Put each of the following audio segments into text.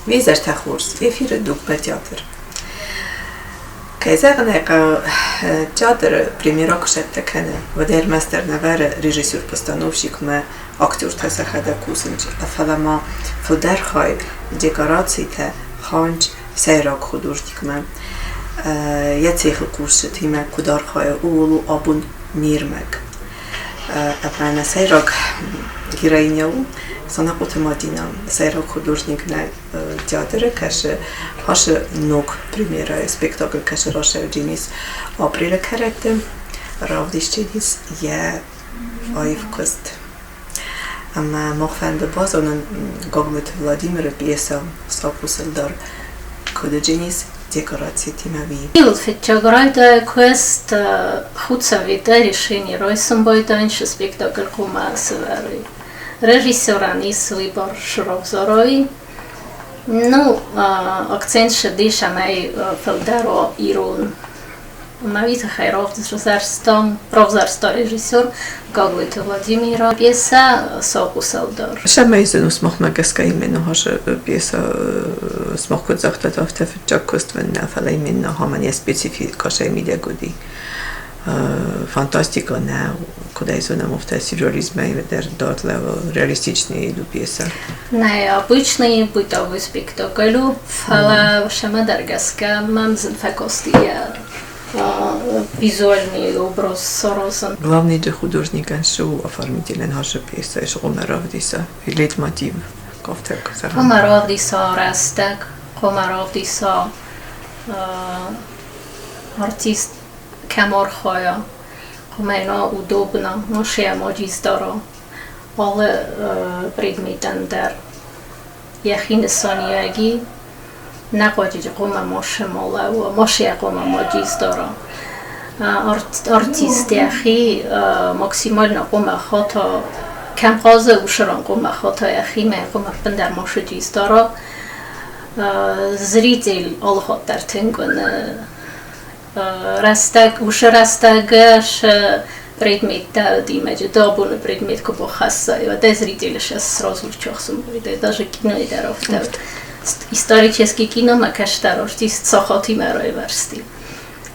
Визер тахурс, эфиры дук по театр. Кайзагнека театр примерок шеттекене. Водер мастер навер режиссер постановщик ме актер тасахада кусинч афалама фудерхай декорации те ханч сайрак художник ме. Я цехл курс тиме кудархай улу абун нирмек. Апана сайрак героиняу Санахъоты Мадина, сайрак художник на театре, каше хаше ног примера спектакль каше раше джинис апреля карате, равдишченис я айвкост. Ама мохфанде базонен гогмет Владимира пьеса сапусэлдар кодэджинис декорации тимави. Илт фетчаграйда квест хуцавида решение ройсом бойданш спектакль кумасвари. Режиссёранис выбор Шровзоровой. Ну, акцент шедиша на Фелдаро Ирун. Мавита Хайров, Ровзарсто режиссер, Гагвита Владимира, пьеса Сокусалдар. Шамайзен усмахмагаска именно хаша пьеса смахкот захтатав тафчакоствен нафала именно хамания специфика шаймидя годи. Фантастика на куда из она муфта сюрреализма и дот лево реалистичные иду пьеса. Необычный бытовой спектакль, фала шамадаргаска мамзен факостия визуальный образ сорозен. Главный же художник шоу оформителен наша пьеса и Ромаровдиса и лейтмотив ковтек. Ромаровдиса растек, Ромаровдиса артист Каморхоя, Комено удобно, ношия моджиздоро, але предметандер. Яхинесониаги, находит кома моше молау, мошия кома моджиздоро. Артист яхи максимально кома хото, кампоза ушарон кома хото яхи ме кома пендер моджиздоро. Зритель алхот тартенгон. Растагаш предмет имеджи добуны предмет кого хасса и вот зрители сейчас сразу чохсом это даже кино и даров исторический кино макаштар артист Санахъоты Маринайы.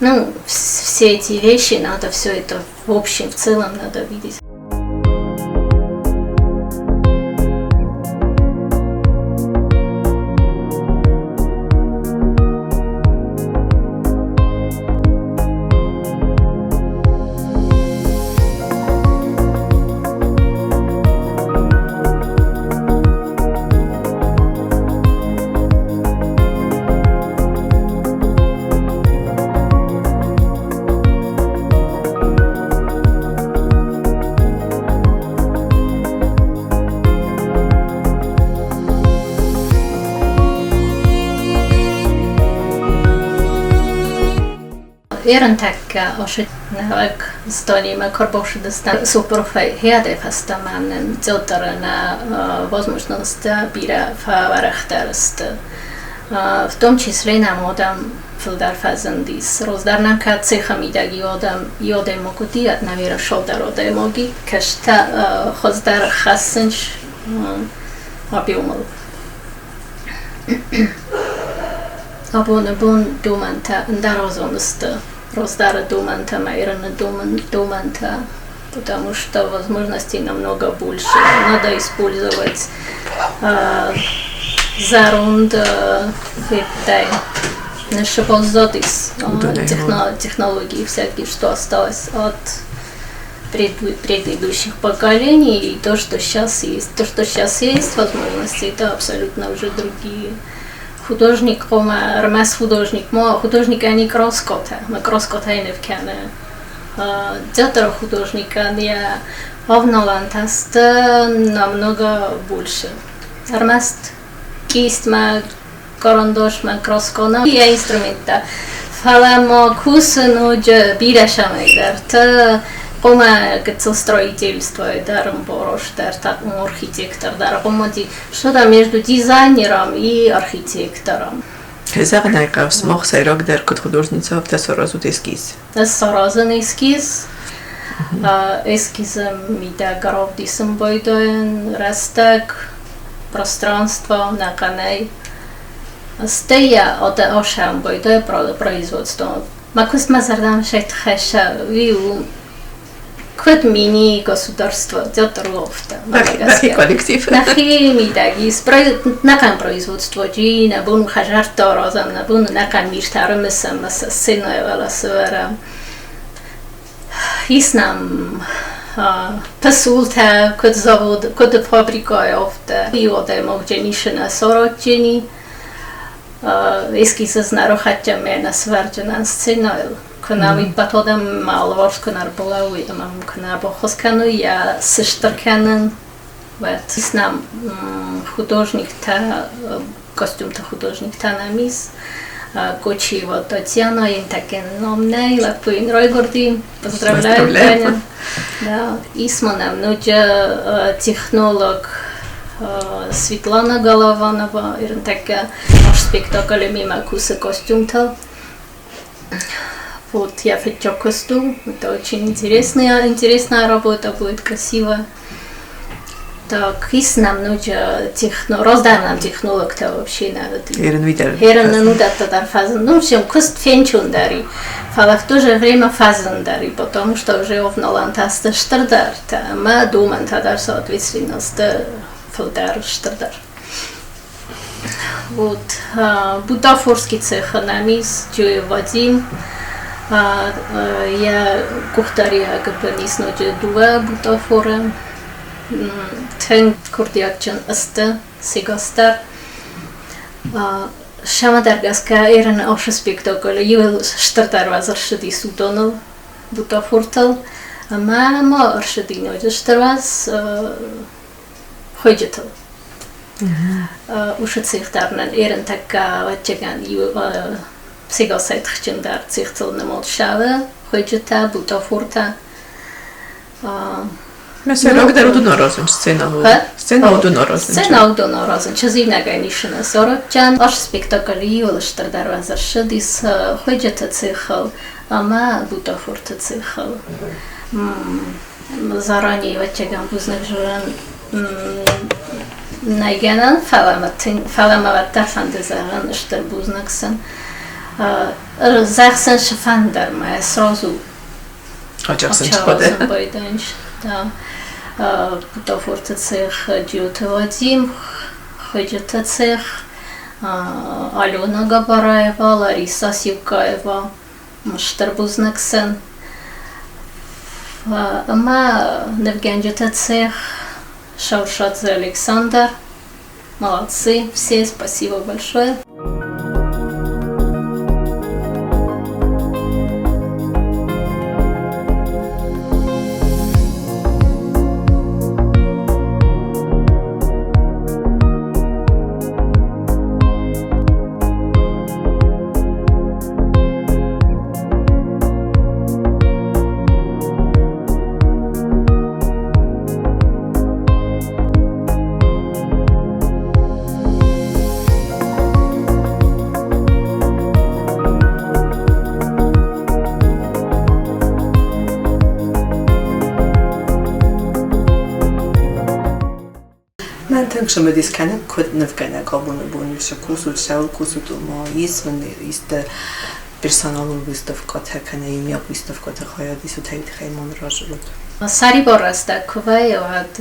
Ну все эти вещи надо все это в общем в целом надо видеть. Ерантекка ошитнак стонима корбошидастан супрофай хеадефастаманен целтарана возможность бира фаварахтараст. В том числе нам одам филдарфазандис роздарнака цехамидаги одам йоде могудият навера шолдароде моги кашта хоздар хасенш обиумал. Абоне бун думанта ндарозонста. Роздара думанта, майрана думанта, потому что возможностей намного больше. Надо использовать зарунд нашиболзодис технологии всякие, что осталось от предыдущих поколений, и то, что сейчас есть. То, что сейчас есть возможности, это абсолютно уже другие. Художник, армяс художник, они кроскота, мы кроскота и невкяне. Театр художника я овнолантаст намного больше. Армяс кисть, карандаш, кроскона, и инструмента. Фаламо кусну же бирашаме дарта. Кома строительство, даром борош, там архитектор, даром что там между дизайнером и архитектором. Zeggen eigenlijk mag zij ook daar kot художница op dat soort eskies. Dat is een eskies. Эскизом mida гаровдисом бойдоен, растек, пространство на каней. Стея от ошам бойдое производство. Макус мазардам шейт хэша виу. Код мини государство, театр лофта. Нахи коллектив. Нахи мидагис, накан производство джина, бун хажарто розам, бун накан миштармесам, сценой велосвера. Иснам пасулта, код завод, код фабрика офта. Иоде могженишена сорочени. Эскизы знарохатяме на сварджена сценой. Канали потом алăвăрд нарболауи, мам кана бохоскану я сыштерканен. Вот снам художник-то костюм-то художник-то намис. Кочи вот Татьяна интакен номней лапуин ройгорди. Поздравляю, Таня. Да, исманам нуча технолог Светлана Голованова ирнтака наш спектакль мимо куса костюм-то. Вот я хочу костюм, это очень интересная работа, будет красиво. Так, и нам нужно раздай нам технолог-то вообще надо. Херен ну да тогда фазен, ну всем куст фенчун дари, фала в то же время фазен дари, потому что уже овнолантаста штардар, та мы думаем тогда соответственно филдар штардар. Вот бутафорский цех намис, Джуев Вадим. Я кухтария габанис ночи два бутафора. Тен курдиакчан аста сегастар. Шамадаргаска эрен ош спектакль юл штартар вазаршди судонал бутафортал. Мама аршди ночи штарваз ходитал. Уж цехтарнан эрен така вачаган ю сега сайтхчин дар цехтал намал шава ходита бутафорта. Mesela o kadar odun arasın scena odun arasın. Scena odun arasın. Çizimle genişine soracağım. Aş spektakli oluştur darvazarşı dis ходита цехал, ama butaforta цехал. Заранее вачаган бузнак журан найгенан фаламаваттар фантазаран штар бузнаксан. Захсан шафандар ма сразу Açaksın çıkmadı. Да. Бутафорта цех Джиота Вадим, ходита цех Алена Габараева, Лариса Сивкаева, Штарбузнаксен. Ама Невгенджита цех Шаушадзе Александр. Молодцы все, спасибо большое. Что мы здесь канем, код невканя кабуны бонюша кусут, шаул кусут ума, есть персоналу выставка, такая имя выставка, такая дисутейт хаймон ражут. Сари борас таковая, вот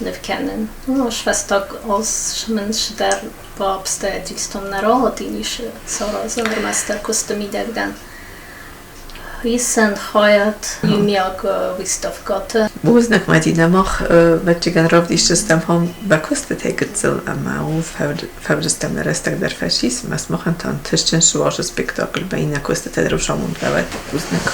nicht kennen. Ich weiß doch, als Mensch, der обстоятельствам народи ниже сразу мастер костюмидерден. Санахъоты Маринайы выставката. Бузnak Мадина мах бачиган равдишстам хам бакостетегцел амау фавдстам рестак дар фашизм ас махантан тышчен шваш спектакль байна костетедр шамун давай бузnak.